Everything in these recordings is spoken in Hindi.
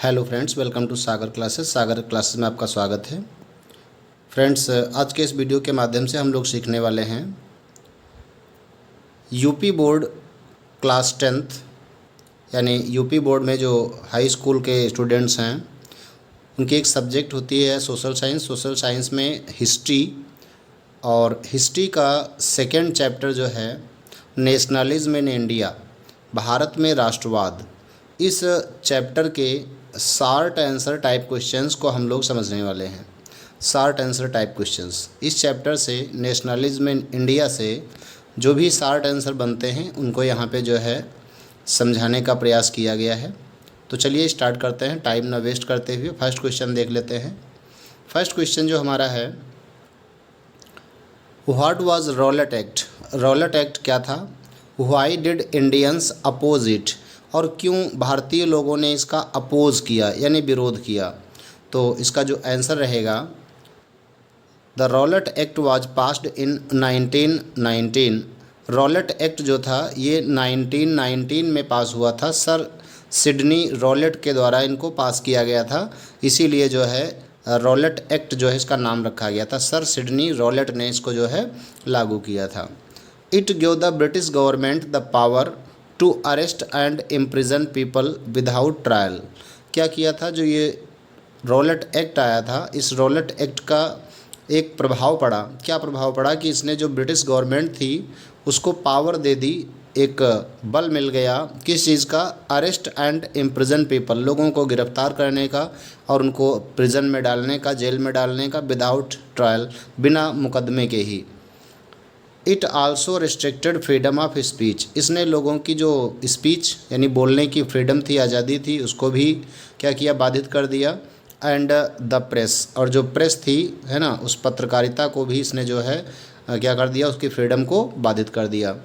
Hello friends, welcome to Sagar classes में आपका स्वागत है। फ्रेंड्स, आज के इस वीडियो के माध्यम से हम लोग सीखने वाले हैं यूपी बोर्ड क्लास 10th यानी यूपी बोर्ड में जो हाई स्कूल के स्टूडेंट्स हैं उनकी एक सब्जेक्ट होती है सोशल साइंस में हिस्ट्री। और हिस्ट्री का सेकेंड चैप्टर जो है नेशनलिज्म इन इंडिया, भारत में राष्ट्रवाद। इस चैप्टर के शार्ट आंसर टाइप क्वेश्चंस को हम लोग समझने वाले हैं। शार्ट आंसर टाइप क्वेश्चंस इस चैप्टर से, नेशनलिज्म इन इंडिया से जो भी शार्ट आंसर बनते हैं उनको यहाँ पे जो है समझाने का प्रयास किया गया है। तो चलिए स्टार्ट करते हैं, टाइम ना वेस्ट करते हुए फर्स्ट क्वेश्चन देख लेते हैं। फर्स्ट क्वेश्चन जो हमारा है, what was Rowlatt Act. Rowlatt Act क्या था? Why did Indians oppose it, और क्यों भारतीय लोगों ने इसका अपोज़ किया यानी विरोध किया। तो इसका जो आंसर रहेगा, the Rowlatt act was passed in 1919। Rowlatt act जो था ये 1919 में पास हुआ था। सर सिडनी रॉलेट के द्वारा इनको पास किया गया था, इसीलिए जो है रॉलेट एक्ट जो है इसका नाम रखा गया था। सर सिडनी रॉलेट ने इसको जो है लागू किया था। It give the British government the power to arrest and imprison people without trial. क्या किया था? जो ये रॉलेट एक्ट आया था, इस रॉलेट एक्ट का एक प्रभाव पड़ा। क्या प्रभाव पड़ा कि इसने जो ब्रिटिश गवर्नमेंट थी उसको पावर दे दी, एक बल मिल गया। किस चीज़ का? अरेस्ट एंड इम्प्रिजन पीपल, लोगों को गिरफ्तार करने का और उनको प्रिजन में डालने का, जेल में डालने का, विदाउट ट्रायल, बिना मुकदमे के ही। It also restricted freedom of speech. इसने लोगों की जो स्पीच यानी बोलने की फ्रीडम थी, आज़ादी थी, उसको भी क्या किया? बाधित कर दिया। एंड द प्रेस, और जो प्रेस थी है ना, उस पत्रकारिता को भी इसने जो है क्या कर दिया? उसकी फ्रीडम को बाधित कर दिया।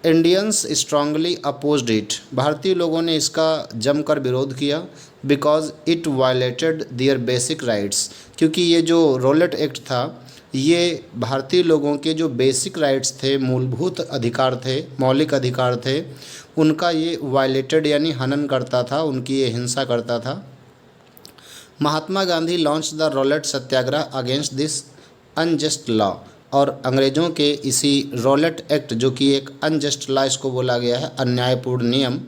Indians strongly opposed it. भारतीय लोगों ने इसका जमकर विरोध किया। Because it violated their basic rights, क्योंकि ये जो रॉलेट एक्ट था ये भारतीय लोगों के जो बेसिक राइट्स थे, मूलभूत अधिकार थे, मौलिक अधिकार थे, उनका ये वायलेटेड यानी हनन करता था, उनकी ये हिंसा करता था। Mahatma Gandhi launch the Rowlatt Satyagraha against this unjust law. और अंग्रेज़ों के इसी रॉलेट एक्ट, जो कि एक अनजस्ट लॉ इसको बोला गया है, अन्यायपूर्ण नियम,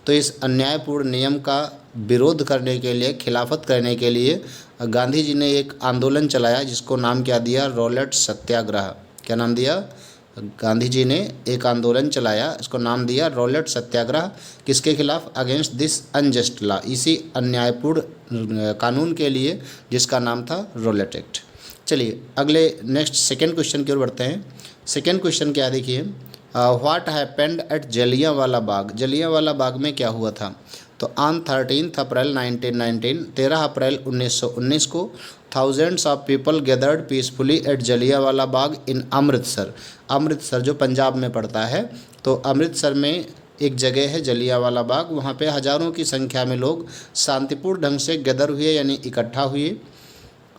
तो इस अन्यायपूर्ण नियम का विरोध करने के लिए, खिलाफत करने के लिए गांधी जी ने एक आंदोलन चलाया जिसको नाम क्या दिया? रॉलेट सत्याग्रह। क्या नाम दिया? गांधी जी ने एक आंदोलन चलाया, इसको नाम दिया रॉलेट सत्याग्रह। किसके खिलाफ? अगेंस्ट दिस अनजस्ट लॉ, इसी अन्यायपूर्ण कानून के लिए जिसका नाम था रॉलेट एक्ट। चलिए अगले नेक्स्ट सेकेंड क्वेश्चन की ओर बढ़ते हैं। सेकेंड क्वेश्चन क्या देखिए, व्हाट हैपेंड एट जलियांवाला बाग। जलियांवाला बाग में क्या हुआ था? तो ऑन 13 अप्रैल 1919, 13 अप्रैल 1919 को thousands of people gathered peacefully at Jallianwala Bagh in Amritsar. Amritsar जो पंजाब में पड़ता है, तो अमृतसर में एक जगह है जलियांवाला बाग, वहाँ पे हज़ारों की संख्या में लोग शांतिपूर्ण ढंग से गदर हुए यानी इकट्ठा हुए।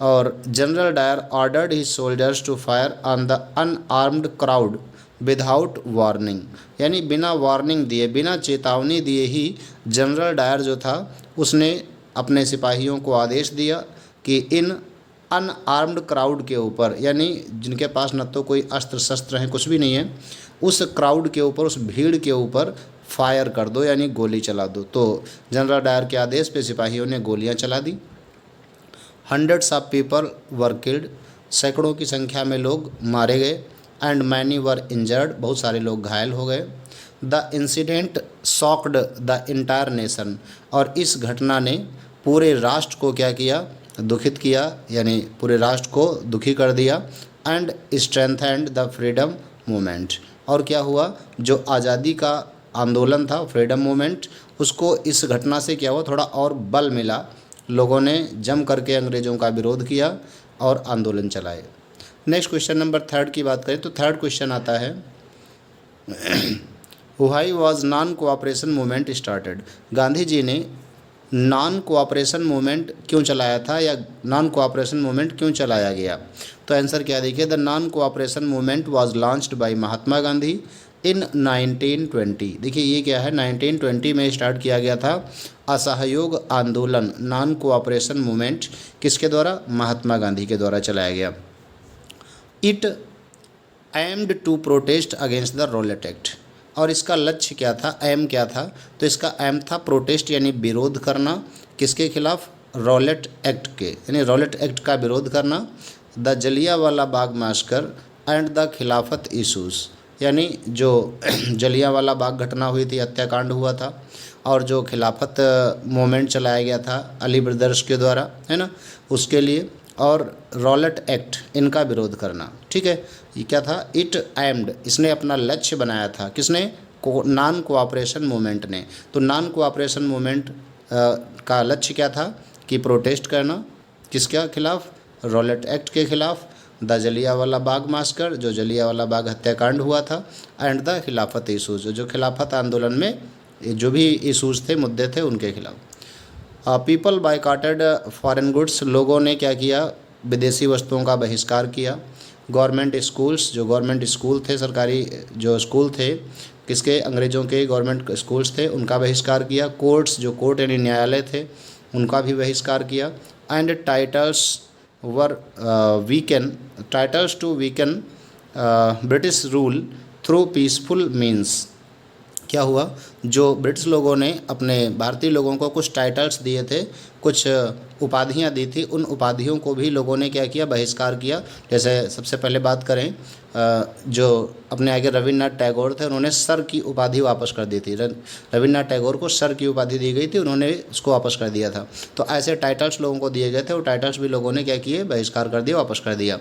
और general Dyer ordered his soldiers to fire on the unarmed crowd without warning, यानी बिना वार्निंग दिए, बिना चेतावनी दिए ही जनरल डायर जो था उसने अपने सिपाहियों को आदेश दिया कि इन अनआर्म्ड क्राउड के ऊपर, यानी जिनके पास न तो कोई अस्त्र शस्त्र हैं, कुछ भी नहीं है, उस क्राउड के ऊपर, उस भीड़ के ऊपर फायर कर दो यानी गोली चला दो। तो जनरल डायर के आदेश पे सिपाहियों ने गोलियां चला दी। Hundreds of people were killed, सैकड़ों की संख्या में लोग मारे गए। एंड मैनी वर इंजर्ड, बहुत सारे लोग घायल हो गए। The incident shocked the entire nation, और इस घटना ने पूरे राष्ट्र को क्या किया? दुखित किया, यानी पूरे राष्ट्र को दुखी कर दिया। And strengthened the freedom movement, और क्या हुआ? जो आज़ादी का आंदोलन था, फ्रीडम मूवमेंट, उसको इस घटना से क्या हुआ? थोड़ा और बल मिला। लोगों ने जम करके अंग्रेज़ों का विरोध किया और आंदोलन चलाए। नेक्स्ट क्वेश्चन नंबर थर्ड की बात करें तो थर्ड क्वेश्चन आता है, why was non cooperation movement started. Gandhi ji ने नॉन कोऑपरेशन मूवमेंट क्यों चलाया था, या नॉन कोऑपरेशन मूवमेंट क्यों चलाया गया? तो आंसर क्या देखिए, the non cooperation movement was launched by Mahatma Gandhi in 1920। देखिए ये क्या है, 1920 में स्टार्ट किया गया था असहयोग आंदोलन, नॉन कोऑपरेशन मूवमेंट, किसके द्वारा? महात्मा गांधी के द्वारा चलाया गया। It aimed to protest against the Rowlatt Act, और इसका लक्ष्य क्या था, एम क्या था? तो इसका एम था प्रोटेस्ट यानी विरोध करना, किसके खिलाफ? रॉलेट एक्ट के, यानी रॉलेट एक्ट का विरोध करना, the Jallianwala Bagh Bhaskar and the खिलाफत इशूज़, यानी जो जलियांवाला बाग घटना हुई थी, हत्याकांड हुआ था, और जो खिलाफत मूवमेंट चलाया गया था अली ब्रदर्स के द्वारा, है ना, उसके लिए, और रॉलेट एक्ट, इनका विरोध करना। ठीक है, ये क्या था? इट एम्ड, इसने अपना लक्ष्य बनाया था, किसने? नॉन कोऑपरेशन मूवमेंट ने। तो नॉन कोऑपरेशन मूवमेंट का लक्ष्य क्या था? कि प्रोटेस्ट करना, किसके खिलाफ? रॉलेट एक्ट के खिलाफ, द जलियांवाला बाग मास्कर, जो जलियांवाला बाग हत्याकांड हुआ था, एंड द खिलाफत इशूज़, जो खिलाफत आंदोलन में जो भी इशूज़ थे, मुद्दे थे, उनके खिलाफ। पीपल बायकॉटेड फॉरेन गुड्स, लोगों ने क्या किया? विदेशी वस्तुओं का बहिष्कार किया। गवर्नमेंट स्कूल्स, जो गवर्नमेंट स्कूल थे, सरकारी जो स्कूल थे, किसके? अंग्रेज़ों के गवर्नमेंट स्कूल्स थे, उनका बहिष्कार किया। कोर्ट्स, जो कोर्ट यानी न्यायालय थे, उनका भी बहिष्कार किया। And titles were titles to weaken British rule through peaceful means. क्या हुआ? जो ब्रिटिश लोगों ने अपने भारतीय लोगों को कुछ टाइटल्स दिए थे, कुछ उपाधियां दी थी, उन उपाधियों को भी लोगों ने क्या किया? बहिष्कार किया। जैसे सबसे पहले बात करें, जो अपने आगे रविन्द्रनाथ टैगोर थे, उन्होंने सर की उपाधि वापस कर दी थी। रविन्द्रनाथ टैगोर को सर की उपाधि दी गई थी, उन्होंने उसको वापस कर दिया था। तो ऐसे टाइटल्स लोगों को दिए गए थे, वो टाइटल्स भी लोगों ने क्या किए? बहिष्कार कर दिया, वापस कर दिया।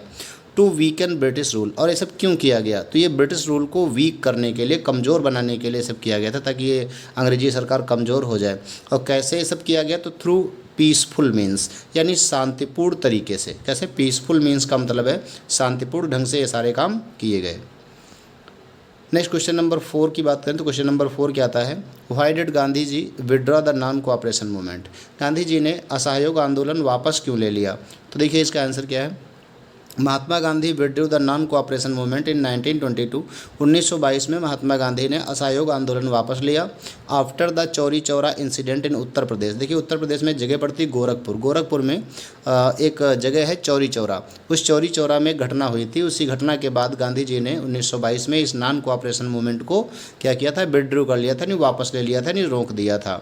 टू वीकन ब्रिटिश रूल, और ये सब क्यों किया गया? तो ये ब्रिटिश रूल को वीक करने के लिए, कमज़ोर बनाने के लिए सब किया गया था, ताकि ये अंग्रेजी सरकार कमज़ोर हो जाए। और कैसे ये सब किया गया? तो थ्रू पीसफुल मीन्स, यानी शांतिपूर्ण तरीके से। कैसे? पीसफुल मीन्स का मतलब है शांतिपूर्ण ढंग से ये सारे काम किए गए। नेक्स्ट क्वेश्चन नंबर 4 की बात करें तो क्वेश्चन नंबर 4 क्या आता है? Why did Gandhi ji withdraw the non cooperation movement? Gandhi ji ने असहयोग आंदोलन वापस क्यों ले लिया? तो देखिए इसका आंसर क्या है। Mahatma Gandhi withdrew the non cooperation movement in 1922। 1922 में महात्मा गांधी ने असहयोग आंदोलन वापस लिया। After the Chauri Chaura incident in Uttar Pradesh. देखिए उत्तर प्रदेश में जगह पड़ती गोरखपुर। गोरखपुर में एक जगह है चौरी चौरा। उस चौरी चौरा में घटना हुई थी। उसी घटना के बाद गांधी जी ने 1922 में इस नॉन कोऑपरेशन मूवमेंट को क्या किया था? विड्रू कर लिया था, नहीं वापस ले लिया था, नहीं रोक दिया था।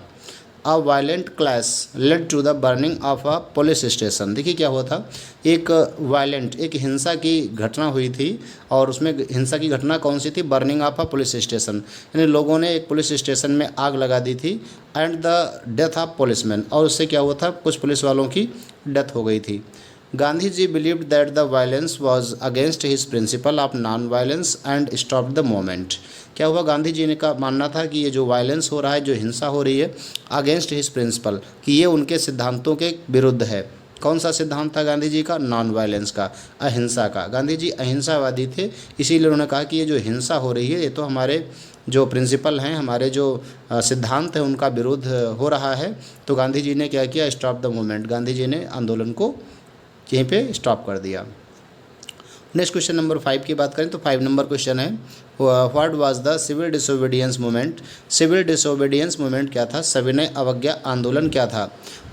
A violent clash led to the burning of a police station. देखिए क्या हुआ था, एक वायलेंट, एक हिंसा की घटना हुई थी, और उसमें हिंसा की घटना कौन सी थी? Burning of a police station, यानी लोगों ने एक पुलिस स्टेशन में आग लगा दी थी। And the death of policeman, और उससे क्या हुआ था? कुछ पुलिस वालों की डेथ हो गई थी। Gandhi ji believed that the violence was against his principle of non violence and stop the movement. क्या हुआ? गांधी जी ने का मानना था कि ये जो वायलेंस हो रहा है, जो हिंसा हो रही है, अगेंस्ट हिज प्रिंसिपल, कि ये उनके सिद्धांतों के विरुद्ध है। कौन सा सिद्धांत था गांधी जी का? नॉन वायलेंस का, अहिंसा का। गांधी जी अहिंसावादी थे, इसीलिए उन्होंने कहा कि ये जो हिंसा हो रही है, ये तो हमारे जो प्रिंसिपल हैं, हमारे जो सिद्धांत हैं, उनका विरोध हो रहा है। तो गांधी जी ने क्या किया? Stop the movement. Gandhi ji ने आंदोलन को यहीं पे स्टॉप कर दिया। नेक्स्ट क्वेश्चन नंबर 5 की बात करें तो 5 नंबर क्वेश्चन है, what was the civil disobedience movement? Civil disobedience movement क्या था? सविनय अवज्ञा आंदोलन क्या था?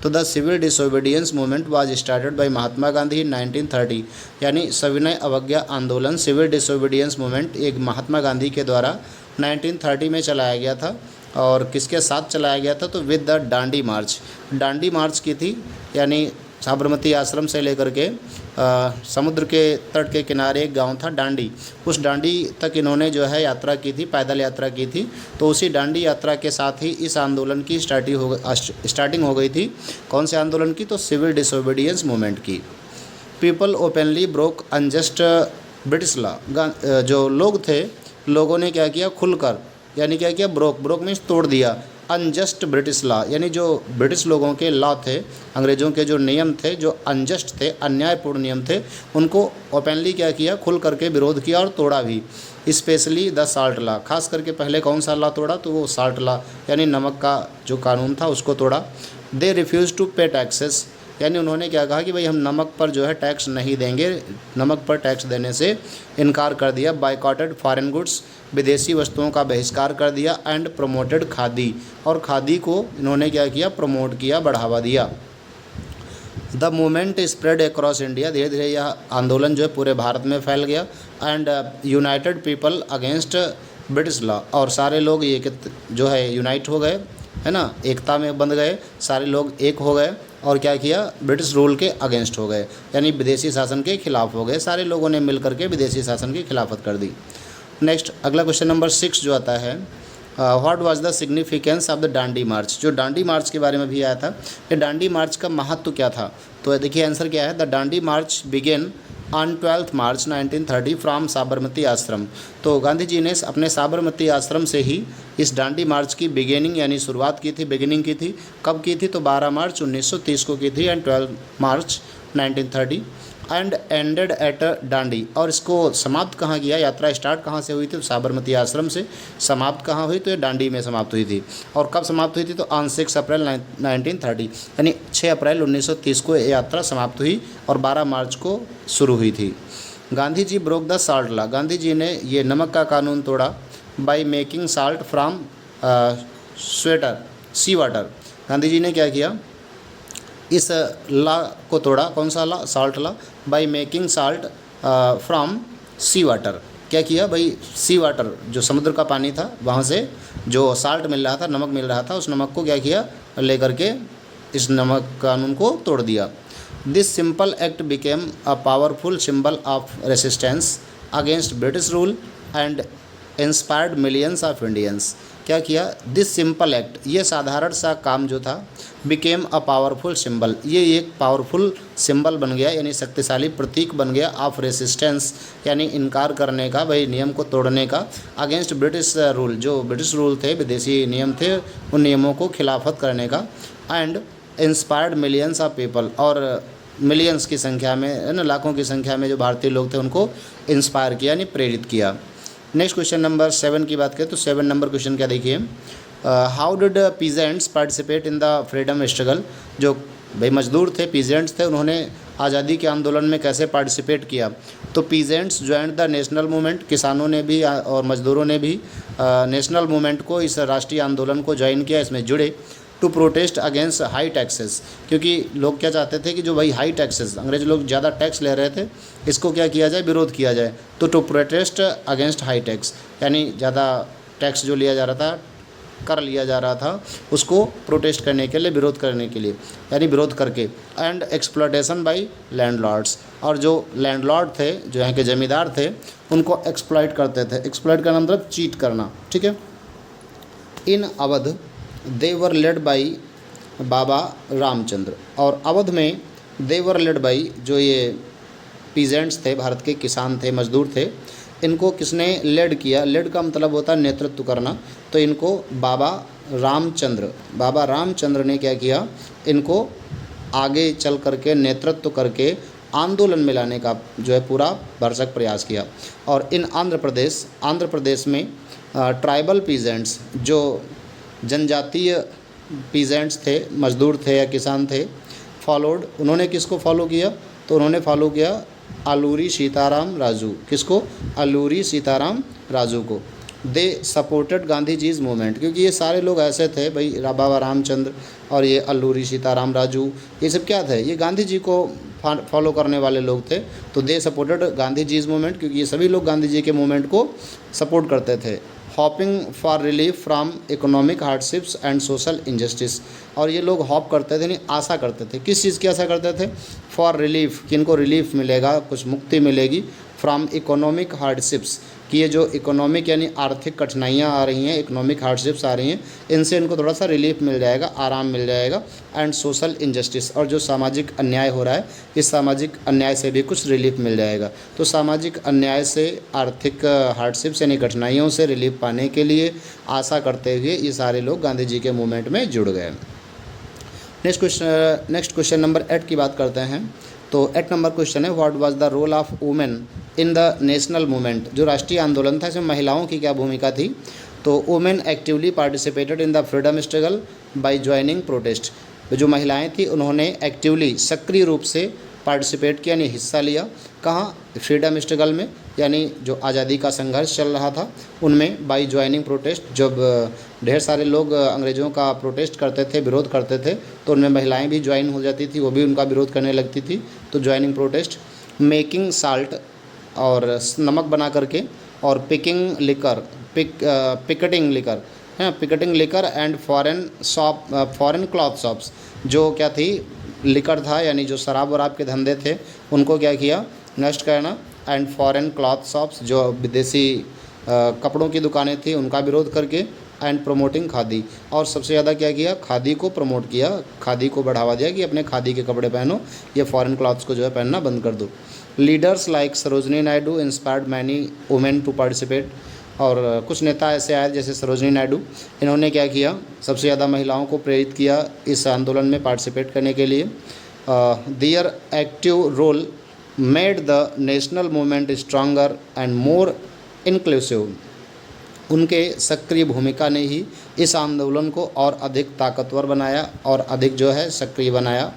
तो the civil disobedience movement was started by Mahatma Gandhi in 1930, यानी सविनय अवज्ञा आंदोलन, सिविल डिसोबीडियंस मूवमेंट एक महात्मा गांधी के द्वारा 1930 में चलाया गया था। और किसके साथ चलाया गया था? तो विद द डांडी मार्च। डांडी मार्च की थी, यानी साबरमती आश्रम से लेकर के समुद्र के तट के किनारे एक गांव था डांडी, उस डांडी तक इन्होंने जो है यात्रा की थी, पैदल यात्रा की थी। तो उसी डांडी यात्रा के साथ ही इस आंदोलन की स्टार्टिंग हो गई थी। कौन से आंदोलन की? तो सिविल डिसोबीडियंस मूवमेंट की। People openly broke unjust British law. जो लोग थे, लोगों ने क्या किया? खुलकर, यानी क्या किया? ब्रोक मीन्स तोड़ दिया अनजस्ट ब्रिटिश लॉ, यानी जो ब्रिटिश लोगों के लॉ थे, अंग्रेज़ों के जो नियम थे, जो अनजस्ट थे, अन्यायपूर्ण नियम थे, उनको ओपनली क्या किया? खुल करके विरोध किया और तोड़ा भी। स्पेशली द साल्ट लॉ, खास करके पहले कौन सा लॉ तोड़ा? तो वो साल्ट लॉ, यानी नमक का जो कानून था, उसको तोड़ा। दे रिफ्यूज़ टू पे टैक्सेस यानी उन्होंने क्या कहा कि भाई हम नमक पर जो है टैक्स नहीं देंगे, नमक पर टैक्स देने से इनकार कर दिया। बाइकॉटेड फॉरेन गुड्स, विदेशी वस्तुओं का बहिष्कार कर दिया। एंड प्रमोटेड खादी, और खादी को इन्होंने क्या किया, प्रमोट किया, बढ़ावा दिया। The movement spread across India, धीरे धीरे यह आंदोलन जो है पूरे भारत में फैल गया। And United people against British law, और सारे लोग ये जो है यूनाइट हो गए, है ना, एकता में बंध गए, सारे लोग एक हो गए और क्या किया, ब्रिटिश रूल के अगेंस्ट हो गए, यानी विदेशी शासन के खिलाफ हो गए। सारे लोगों ने मिल करके विदेशी शासन की खिलाफत कर दी। नेक्स्ट अगला क्वेश्चन नंबर 6 जो आता है, what was the significance of the Dandi march. जो डांडी मार्च के बारे में भी आया था, ये डांडी मार्च का महत्व क्या था। तो देखिए आंसर क्या है, the Dandi march began on 12 March 1930 from Sabarmati ashram. तो गांधी जी ने अपने साबरमती आश्रम से ही इस डांडी मार्च की बिगेनिंग यानी शुरुआत की थी, बिगिनिंग की थी। कब की थी, तो 12 मार्च 1930 को की थी and 12 March 1930 and ended at Dandi. और इसको समाप्त कहाँ किया, यात्रा स्टार्ट कहाँ से हुई थी, तो साबरमती आश्रम से। समाप्त कहाँ हुई, तो ये डांडी में समाप्त हुई थी। और कब समाप्त हुई थी, तो ऑन 6 अप्रैल 1930, यानी 6 अप्रैल 1930 को ये यात्रा समाप्त हुई और 12 मार्च को शुरू हुई थी। Gandhi ji broke the salt law, Gandhi ji ने ये नमक का कानून तोड़ा। By making salt from sea water, Gandhi ji ने क्या किया, इस लॉ को तोड़ा। कौन सा law, salt law. By making salt from sea water, क्या किया भाई, सी वाटर जो समुद्र का पानी था वहाँ से जो साल्ट मिल रहा था, नमक मिल रहा था, उस नमक को क्या किया, लेकर के इस नमक कानून को तोड़ दिया। This simple act became a powerful symbol of resistance against British rule and inspired millions of Indians. क्या किया, दिस सिंपल एक्ट, ये साधारण सा काम जो था, बिकेम अ पावरफुल सिंबल, ये एक पावरफुल सिंबल बन गया, यानी शक्तिशाली प्रतीक बन गया, ऑफ रेसिस्टेंस यानी इनकार करने का, भाई नियम को तोड़ने का, अगेंस्ट ब्रिटिश रूल, जो ब्रिटिश रूल थे, विदेशी नियम थे, उन नियमों को खिलाफत करने का। And inspired millions of people, और मिलियंस की संख्या में, है ना, लाखों की संख्या में जो भारतीय लोग थे उनको इंस्पायर किया, यानी प्रेरित किया। नेक्स्ट क्वेश्चन नंबर 7 की बात करें तो 7 नंबर क्वेश्चन क्या देखिए, how did peasants participate in the freedom struggle. जो भाई मजदूर थे, पीजेंट्स थे, उन्होंने आज़ादी के आंदोलन में कैसे पार्टिसिपेट किया। तो peasants joint the national movement, किसानों ने भी और मजदूरों ने भी नेशनल मूवमेंट को, इस राष्ट्रीय आंदोलन को ज्वाइन किया, इसमें जुड़े। To protest against high taxes, क्योंकि लोग क्या चाहते थे कि जो भाई हाई टैक्सेस, अंग्रेज लोग ज़्यादा टैक्स ले रहे थे, इसको क्या किया जाए, विरोध किया जाए। तो to protest against high tax, यानी ज़्यादा टैक्स जो लिया जा रहा था, कर लिया जा रहा था, उसको प्रोटेस्ट करने के लिए, विरोध करने के लिए, यानी विरोध करके। एंड एक्सप्लॉयटेशन बाय लैंडलॉर्ड्स, और जो लैंडलॉर्ड थे, जो यहाँ के ज़मींदार थे, उनको एक्सप्लॉयट करते थे। एक्सप्लॉयट का मतलब चीट करना, ठीक है। इन अवध दे वर लेड बाई बाबा रामचंद्र, और अवध में दे वर लेड बाई, जो ये पीजेंट्स थे, भारत के किसान थे, मजदूर थे, इनको किसने लेड किया। लेड का मतलब होता है नेतृत्व करना, तो इनको बाबा रामचंद्र ने क्या किया, इनको आगे चल करके नेतृत्व करके आंदोलन में लाने का जो है पूरा भरसक प्रयास किया। और इन आंध्र प्रदेश में ट्राइबल पीजेंट्स, जो जनजातीय पीजेंट्स थे, मजदूर थे या किसान थे, फॉलोड, उन्होंने किसको फॉलो किया, तो उन्होंने फॉलो किया अलूरी सीताराम राजू। किसको, अलूरी सीताराम राजू को। दे सपोर्टेड गांधी जीज मूवमेंट, क्योंकि ये सारे लोग ऐसे थे भाई, बाबा रामचंद्र और ये अलूरी सीताराम राजू, ये सब क्या थे, ये गांधी जी को फॉलो करने वाले लोग थे। तो दे सपोर्टेड गांधी जीज मूवमेंट, क्योंकि ये सभी लोग गांधी जी के मूवमेंट को सपोर्ट करते थे। Hopping for relief from economic hardships and social injustice, और ये लोग हॉप करते थे, नहीं आशा करते थे, किस चीज़ की आशा करते थे, फॉर रिलीफ, कि इनको रिलीफ मिलेगा, कुछ मुक्ति मिलेगी, फ्रॉम इकोनॉमिक हार्डशिप्स, कि ये जो इकोनॉमिक यानी आर्थिक कठिनाइयाँ आ रही हैं, इकोनॉमिक हार्डशिप्स आ रही हैं, इनसे इनको थोड़ा सा रिलीफ मिल जाएगा, आराम मिल जाएगा। एंड सोशल इंजस्टिस, और जो सामाजिक अन्याय हो रहा है, इस सामाजिक अन्याय से भी कुछ रिलीफ मिल जाएगा। तो सामाजिक अन्याय से, आर्थिक हार्डशिप्स यानी कठिनाइयों से रिलीफ पाने के लिए आशा करते हुए ये सारे लोग गांधी जी के मूवमेंट में जुड़ गए। नेक्स्ट क्वेश्चन नंबर 8 की बात करते हैं। तो 8 नंबर क्वेश्चन है, what was the role of women in the national movement. जो राष्ट्रीय आंदोलन था, इसमें महिलाओं की क्या भूमिका थी। तो women actively participated in the freedom struggle by joining protest, जो महिलाएं थी उन्होंने एक्टिवली सक्रिय रूप से पार्टिसिपेट किया, यानी हिस्सा लिया। कहाँ? फ्रीडम स्ट्रगल में, यानी जो आज़ादी का संघर्ष चल रहा था उनमें। बाई ज्वाइनिंग प्रोटेस्ट, जब ढेर सारे लोग अंग्रेज़ों का प्रोटेस्ट करते थे, विरोध करते थे, तो उनमें महिलाएं भी ज्वाइन हो जाती थी, वो भी उनका विरोध करने लगती थी। तो ज्वाइनिंग प्रोटेस्ट, मेकिंग साल्ट और नमक बना करके, और पिकिंग लिकर, पिकटिंग लिकर, है picketing liquor and foreign cloth shops, जो क्या थी लिकर था, यानी जो शराब वराब के धंधे थे उनको क्या किया, नष्ट करना। एंड फॉरेन क्लॉथ शॉप्स, जो विदेशी कपड़ों की दुकानें थी उनका विरोध करके। एंड प्रमोटिंग खादी, और सबसे ज़्यादा क्या किया, खादी को प्रमोट किया, खादी को बढ़ावा दिया कि अपने खादी के कपड़े पहनो, ये फॉरेन क्लॉथ्स को जो है पहनना बंद कर दो। Leaders like Sarojini Naidu inspired many women to participate, और कुछ नेता ऐसे आए जैसे सरोजनी नायडू, इन्होंने क्या किया, सबसे ज़्यादा महिलाओं को प्रेरित किया इस आंदोलन में पार्टिसिपेट करने के लिए। Their active role made the national movement stronger and more inclusive, उनके सक्रिय भूमिका ने ही इस आंदोलन को और अधिक ताकतवर बनाया और अधिक जो है सक्रिय बनाया।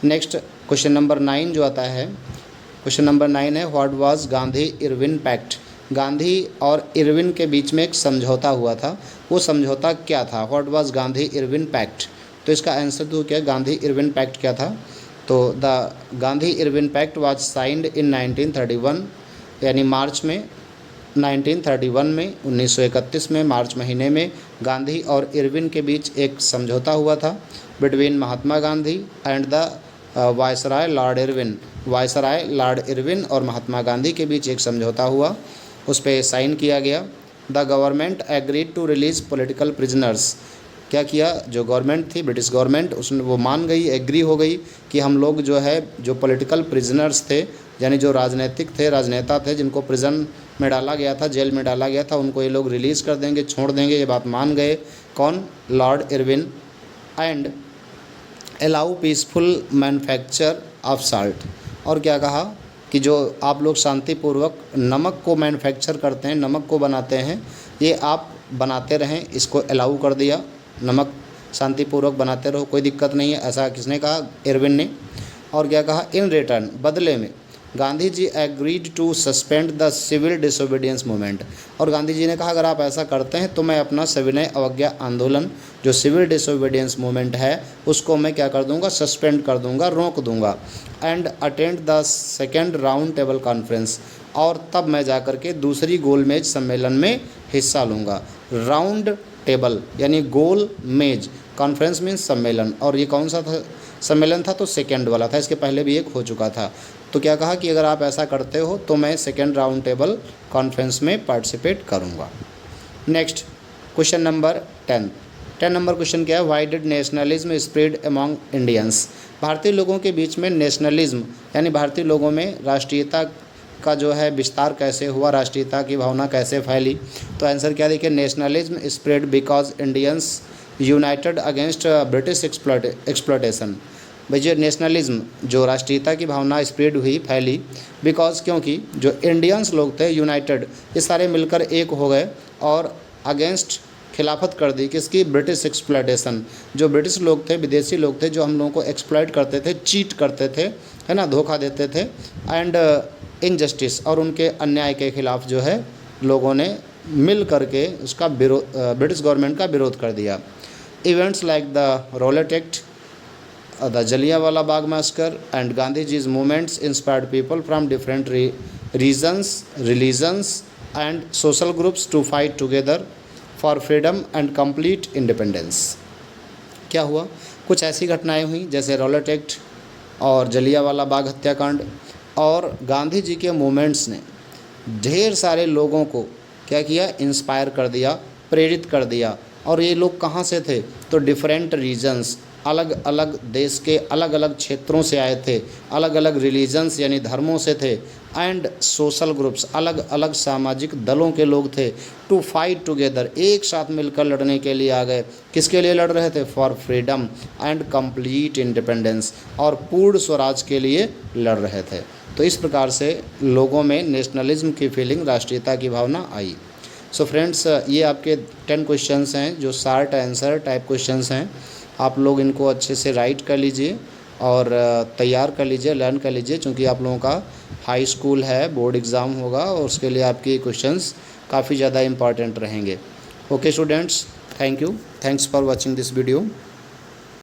नेक्स्ट क्वेश्चन नंबर 9 जो आता है, क्वेश्चन नंबर 9 है, what was Gandhi Irwin pact. Gandhi और इरविन के बीच में एक समझौता हुआ था, वो समझौता क्या था? What was Gandhi Irwin pact. तो इसका आंसर तो क्या है, गांधी इरविन पैक्ट क्या था? तो the Gandhi Irwin pact was signed in 1931, यानी मार्च में 1931 में, 1931 में मार्च महीने में गांधी और इरविन के बीच एक समझौता हुआ था between Mahatma Gandhi and the viceroy Lord Irwin. Viceroy Lord Irwin और महात्मा गांधी के बीच एक समझौता हुआ, उस पर साइन किया गया। The government agreed to release political prisoners, क्या किया, जो गवर्नमेंट थी ब्रिटिश गवर्नमेंट, उसने वो मान गई, एग्री हो गई कि हम लोग जो है जो पॉलिटिकल प्रिजनर्स थे, यानी जो राजनीतिक थे, राजनेता थे, जिनको प्रिजन में डाला गया था, जेल में डाला गया था, उनको ये लोग रिलीज़ कर देंगे, छोड़ देंगे, ये बात मान गए। कौन? Lord Irwin. And allow peaceful manufacture of salt, और क्या कहा कि जो आप लोग शांतिपूर्वक नमक को मैन्युफैक्चर करते हैं, नमक को बनाते हैं, ये आप बनाते रहें, इसको अलाउ कर दिया, नमक शांतिपूर्वक बनाते रहो, कोई दिक्कत नहीं है, ऐसा किसने कहा? इरविन ने। और क्या कहा? इन रिटर्न, बदले में Gandhi ji agreed to suspend the civil disobedience movement, और गांधी जी ने कहा अगर आप ऐसा करते हैं तो मैं अपना सविनय अवज्ञा आंदोलन, जो सिविल डिसोबीडियंस मूवमेंट है, उसको मैं क्या कर दूंगा? सस्पेंड कर दूंगा, रोक दूंगा। And attend the second round table conference, और तब मैं जा कर के दूसरी गोलमेज सम्मेलन में हिस्सा लूँगा। राउंड टेबल यानी गोल मेज, कॉन्फ्रेंस मीन्स सम्मेलन, और ये कौन सा था सम्मेलन था? तो सेकेंड वाला था, इसके पहले भी एक हो चुका था। तो क्या कहा कि अगर आप ऐसा करते हो तो मैं सेकेंड राउंड टेबल कॉन्फ्रेंस में पार्टिसिपेट करूँगा। Next question number 10 number question क्या है? Why did nationalism spread among Indians. भारतीय लोगों के बीच में नेशनलिज्म यानी भारतीय लोगों में राष्ट्रीयता का जो है विस्तार कैसे हुआ, राष्ट्रीयता की भावना कैसे फैली? तो आंसर क्या देखिए, nationalism spread because Indians United against British exploitation. भाई जो नेशनलिज्म, जो राष्ट्रीयता की भावना स्प्रेड हुई, फैली, बिकॉज क्योंकि जो इंडियंस लोग थे यूनाइटेड, ये सारे मिलकर एक हो गए और अगेंस्ट खिलाफत कर दी किसकी? British exploitation. जो ब्रिटिश लोग थे, विदेशी लोग थे, जो हम लोगों को एक्सप्लॉयट करते थे, चीट करते थे, है ना, धोखा देते थे, एंड इनजस्टिस, और उनके अन्याय के खिलाफ जो है लोगों ने मिल करके उसका विरोध, ब्रिटिश गवर्नमेंट का विरोध कर दिया। Events like the Rowlatt act, the Jallianwala Bagh massacre and Gandhi ji's movements inspired people from different regions, religions and social groups to fight together for freedom and complete independence. क्या हुआ? कुछ ऐसी घटनाएं हुई जैसे रॉलेट एक्ट और जलियांवाला बाग हत्याकांड, और गांधी जी के मूवमेंट्स ने ढेर सारे लोगों को क्या किया? इंस्पायर कर दिया, प्रेरित कर दिया। और ये लोग कहाँ से थे? तो डिफरेंट रीजन्स, अलग अलग देश के अलग अलग क्षेत्रों से आए थे, अलग अलग रिलीजन्स यानी धर्मों से थे, एंड सोशल ग्रुप्स, अलग अलग सामाजिक दलों के लोग थे। टू फाइट टुगेदर, एक साथ मिलकर लड़ने के लिए आ गए। किसके लिए लड़ रहे थे? For freedom and complete independence, और पूर्ण स्वराज के लिए लड़ रहे थे। तो इस प्रकार से लोगों में नेशनलिज्म की फीलिंग, राष्ट्रीयता की भावना आई। सो फ्रेंड्स, ये आपके 10 क्वेश्चंस हैं जो शार्ट आंसर टाइप क्वेश्चंस हैं। आप लोग इनको अच्छे से राइट कर लीजिए और तैयार कर लीजिए, लर्न कर लीजिए, क्योंकि आप लोगों का हाई स्कूल है, बोर्ड एग्ज़ाम होगा और उसके लिए आपके क्वेश्चंस काफ़ी ज़्यादा इम्पॉर्टेंट रहेंगे। Okay students, thank you, thanks for watching this video.